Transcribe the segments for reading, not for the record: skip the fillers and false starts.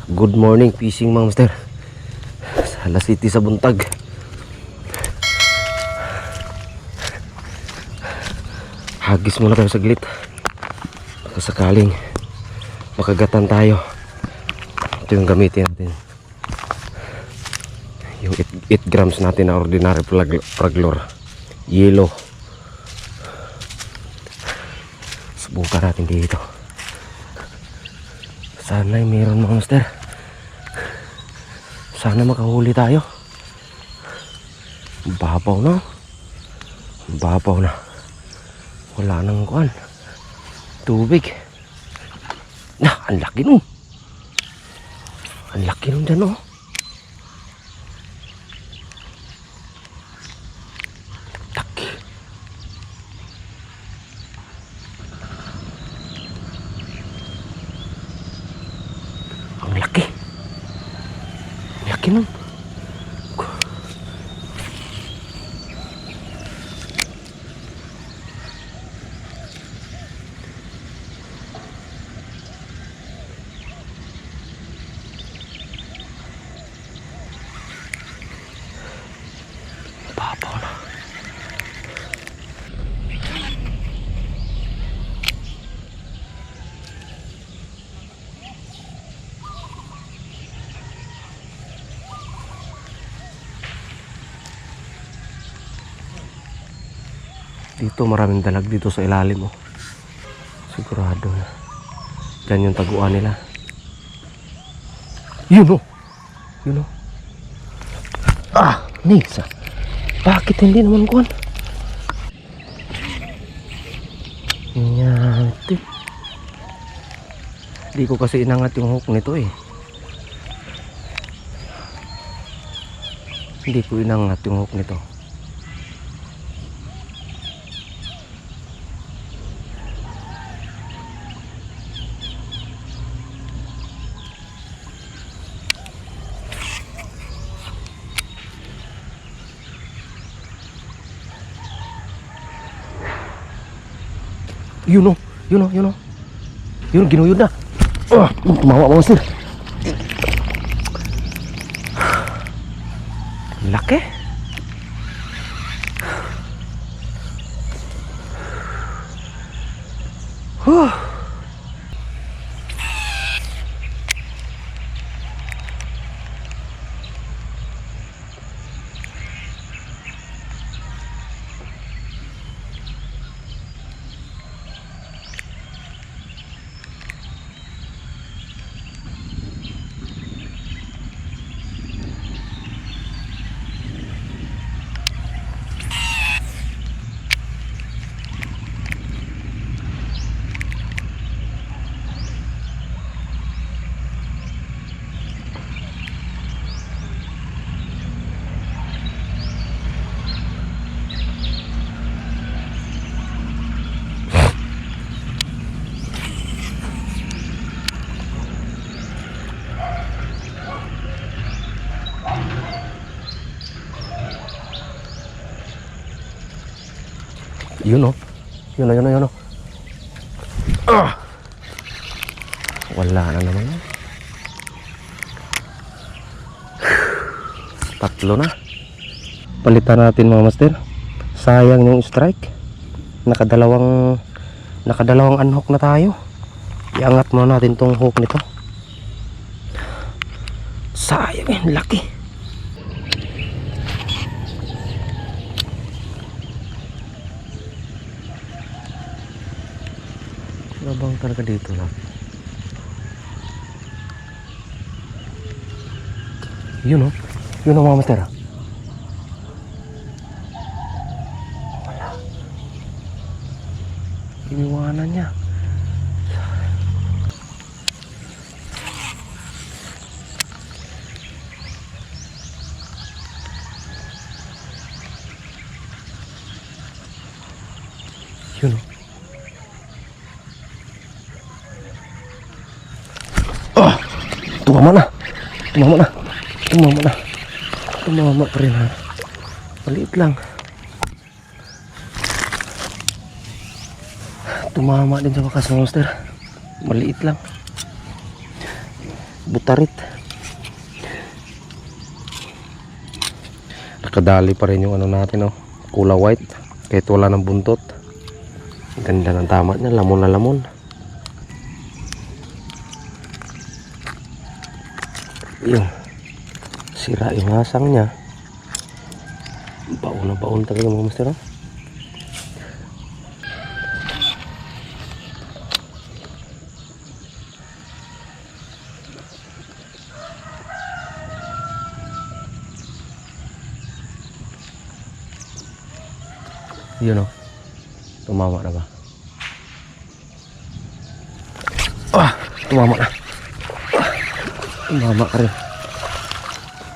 Good morning fishing mga master. Sa Alas City sa buntag. Hagis muna tayo saglit. Baka sakaling makagatan tayo. Ito yung gamitin natin. Yung 8 grams natin na ordinary praglor. Yellow. Subukan natin dito. Sana'y mayroon mga master. Sana makahuli tayo. Babaw na. Babaw na. Wala nang kuan. Tubig. Ang laki nun. Ang laki nun dyan oh. Laki. Ang laki. Ang laki nun. Babaw na. Dito maraming dalag dito sa ilalim oh. Sigurado na. Diyan yung taguan nila. Yun oh. Yun oh. Nisa. Bakit hindi naman kuwan? Nyati. Di ko kasi inangat yung hook nito eh. Hindi ko inangat yung hook nito. Yun o, yun o, yun o. Yun, ginuyod na. Tumawa mo sir. Laki. Yun o. Yun o, yun o, yun o. Wala na naman. Tatlo na. Palitan natin mga master. Sayang yung strike. Nakadalawang unhook na tayo. Iangat muna natin tong hook nito. Sayang yan, laki. Nabang talaga dito lang. Yun o. Yun o mga master. Wala. Iniwanan niya. Yun o. Tumama na. Tumama na. Tumama na. Tumama pa rin ha. Maliit lang. Tumama din sa wakas monster. Maliit lang. butarit. Nakadali pa rin yung ano natin, oh, kulay white kahit wala ng buntot. Ganda ng tama niya, lamon na lamon. Yun, sira yung hasang niya. Baon na baon talaga mga master, oh. Yun, oh, tumama na ba? Tumama na. Tumama ka rin.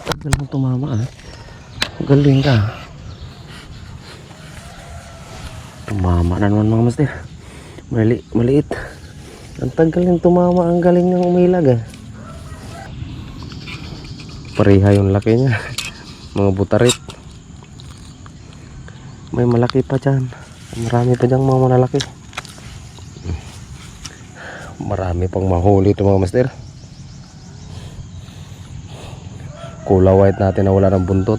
Tagal mo tumama, ah. Galing ka. Tumama na naman mga master. Maliit. Ang tagal yung tumama. Ang galing niyang umilag, eh. Pareha yung laki niya. Mga butarit. May malaki pa dyan. Marami pa dyan mga malalaki. Marami pang mahuli ito mga master. Kulay white natin na wala ng buntot.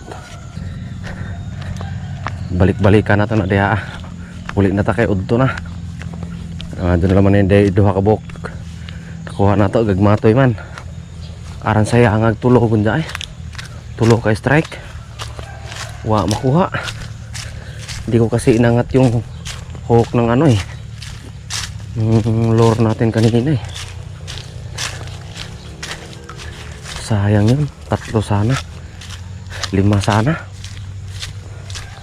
Balik-balikan natin na diha. Ulit na ta kay udto na. Doon naman yung duha ka bok. Nakuha na to, gagmatoy man. Aran saya ang agtulo kung dyan, eh. Tulo kay strike. Wa makuha. Hindi ko kasi inangat yung hook ng ano, eh, yung lure natin kanina, eh. Sayang yun. 3 sana, 5 sana.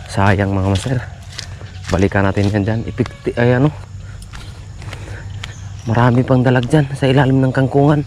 Sayang mga master. Balikan natin yan dyan. Ay ano, marami pang dalag dyan sa ilalim ng kangkungan.